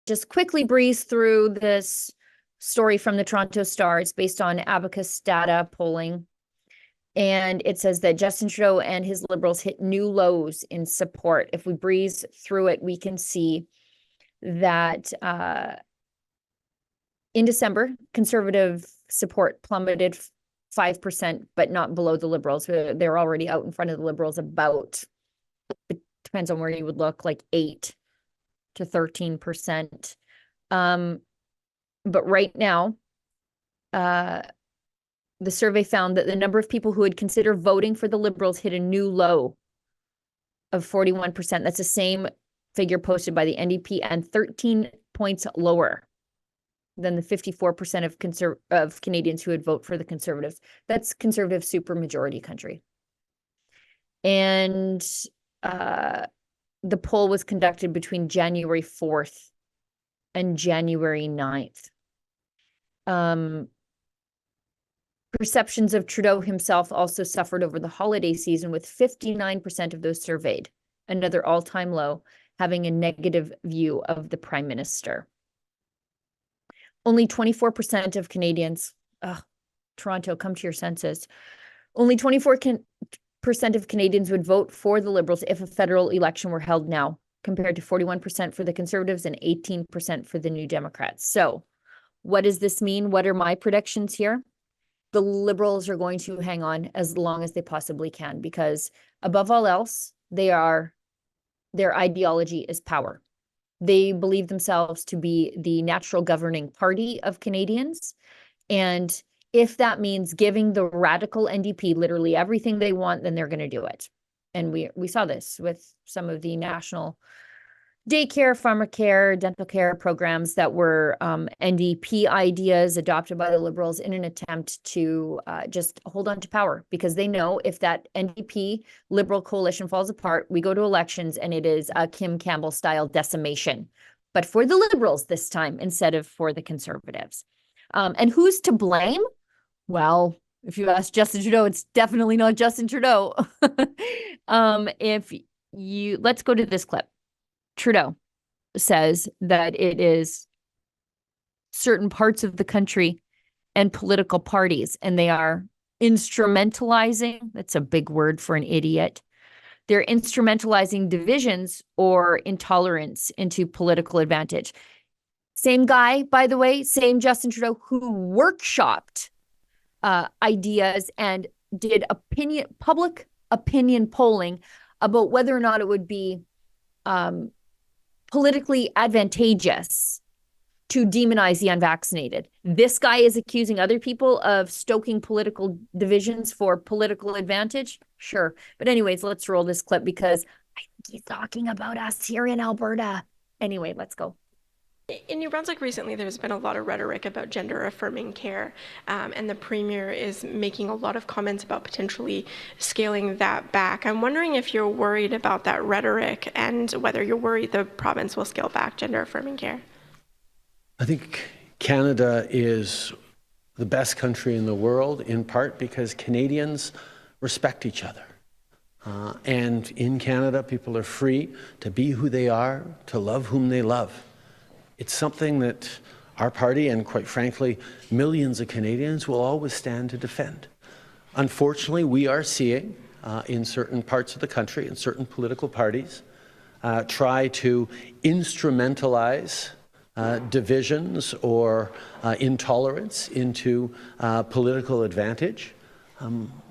just quickly breeze through this story from the Toronto Star. It's based on Abacus Data polling. And it says that Justin Trudeau and his Liberals hit new lows in support. If we breeze through it, we can see that in December, Conservative support plummeted 5%, but not below the Liberals. They're already out in front of the Liberals about, it depends on where you would look, like 8 to 13%. But right now, the survey found that the number of people who would consider voting for the Liberals hit a new low of 41%. That's the same figure posted by the NDP and 13 points lower than the 54% of Canadians who would vote for the Conservatives. That's Conservative supermajority country. And the poll was conducted between January 4th and January 9th. Perceptions of Trudeau himself also suffered over the holiday season, with 59% of those surveyed, another all-time low, having a negative view of the Prime Minister. Only 24% of Canadians, Toronto, come to your senses. Only 24% of Canadians would vote for the Liberals if a federal election were held now, compared to 41% for the Conservatives and 18% for the New Democrats. So what does this mean? What are my predictions here? The Liberals are going to hang on as long as they possibly can, because above all else, their ideology is power. They believe themselves to be the natural governing party of Canadians. And if that means giving the radical NDP literally everything they want, then they're going to do it. And we saw this with some of the national daycare, pharmacare, dental care programs that were NDP ideas adopted by the Liberals in an attempt to just hold on to power, because they know if that NDP Liberal coalition falls apart, we go to elections and it is a Kim Campbell style decimation, but for the Liberals this time instead of for the Conservatives. And who's to blame? Well, if you ask Justin Trudeau, it's definitely not Justin Trudeau. Let's go to this clip. Trudeau says that it is certain parts of the country and political parties, and they are instrumentalizing, that's a big word for an idiot, they're instrumentalizing divisions or intolerance into political advantage. Same guy, by the way, same Justin Trudeau who workshopped ideas and did public opinion polling about whether or not it would be politically advantageous to demonize the unvaccinated. This guy is accusing other people of stoking political divisions for political advantage. Sure. But anyways, let's roll this clip because I think he's talking about us here in Alberta. Anyway, let's go. In New Brunswick recently, there's been a lot of rhetoric about gender-affirming care, and the Premier is making a lot of comments about potentially scaling that back. I'm wondering if you're worried about that rhetoric and whether you're worried the province will scale back gender-affirming care. I think Canada is the best country in the world, in part because Canadians respect each other. And in Canada, people are free to be who they are, to love whom they love. It's something that our party and, quite frankly, millions of Canadians will always stand to defend. Unfortunately, we are seeing in certain parts of the country, in certain political parties, try to instrumentalize divisions or intolerance into political advantage.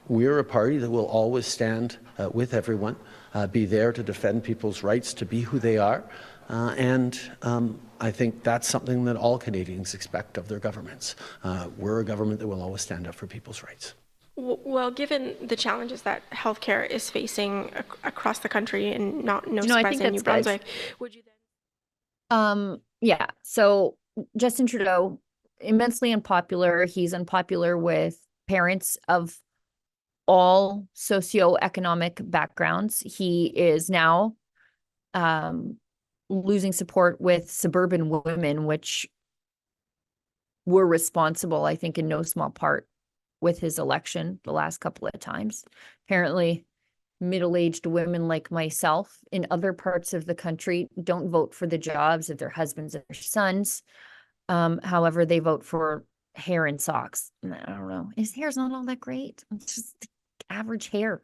We're a party that will always stand with everyone, be there to defend people's rights to be who they are. And I think that's something that all Canadians expect of their governments. We're a government that will always stand up for people's rights. Well, given the challenges that healthcare is facing across the country and no surprise in New Brunswick, would you then? Yeah. So Justin Trudeau, immensely unpopular. He's unpopular with parents of all socioeconomic backgrounds. He is now losing support with suburban women, which were responsible, I think, in no small part with his election the last couple of times. Apparently, middle-aged women like myself in other parts of the country don't vote for the jobs of their husbands or sons. However, they vote for hair and socks. And I don't know. His hair's not all that great. It's just average hair.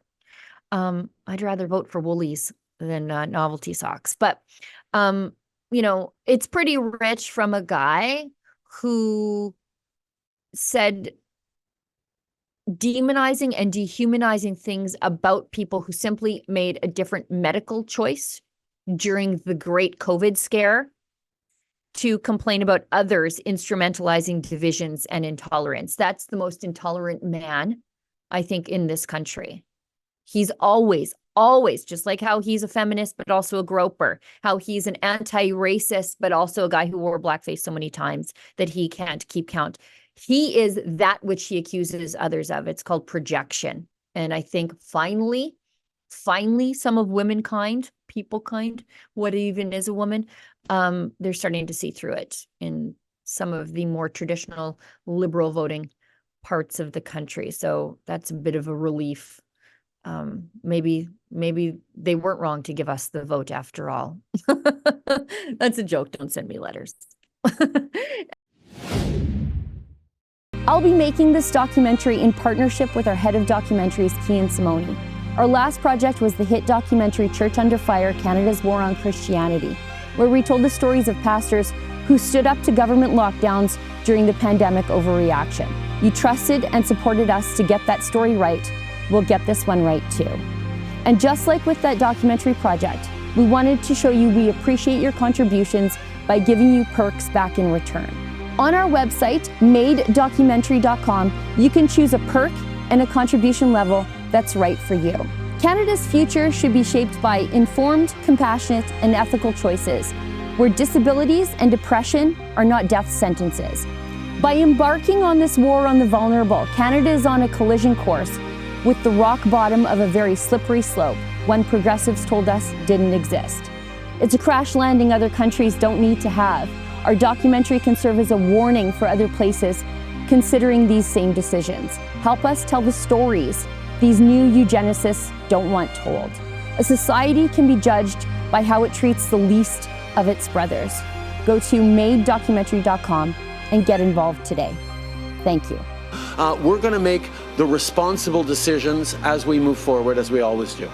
I'd rather vote for Woolies than novelty socks. But, you know, it's pretty rich from a guy who said demonizing and dehumanizing things about people who simply made a different medical choice during the great COVID scare to complain about others instrumentalizing divisions and intolerance. That's the most intolerant man, I think, in this country. He's always, just like how he's a feminist, but also a groper, how he's an anti-racist, but also a guy who wore blackface so many times that he can't keep count. He is that which he accuses others of. It's called projection. And I think finally, some of womankind, peoplekind, what even is a woman, they're starting to see through it in some of the more traditional liberal voting parts of the country. So that's a bit of a relief. Maybe they weren't wrong to give us the vote after all. That's a joke. Don't send me letters. I'll be making this documentary in partnership with our head of documentaries, Kian Simoni. Our last project was the hit documentary Church Under Fire, Canada's War on Christianity, where we told the stories of pastors who stood up to government lockdowns during the pandemic overreaction. You trusted and supported us to get that story right. We'll get this one right too. And just like with that documentary project, we wanted to show you we appreciate your contributions by giving you perks back in return. On our website, madedocumentary.com, you can choose a perk and a contribution level that's right for you. Canada's future should be shaped by informed, compassionate, and ethical choices, where disabilities and depression are not death sentences. By embarking on this war on the vulnerable, Canada is on a collision course with the rock bottom of a very slippery slope, one progressives told us didn't exist. It's a crash landing other countries don't need to have. Our documentary can serve as a warning for other places considering these same decisions. Help us tell the stories these new eugenicists don't want told. A society can be judged by how it treats the least of its brothers. Go to madedocumentary.com and get involved today. Thank you. We're going to make the responsible decisions as we move forward, as we always do.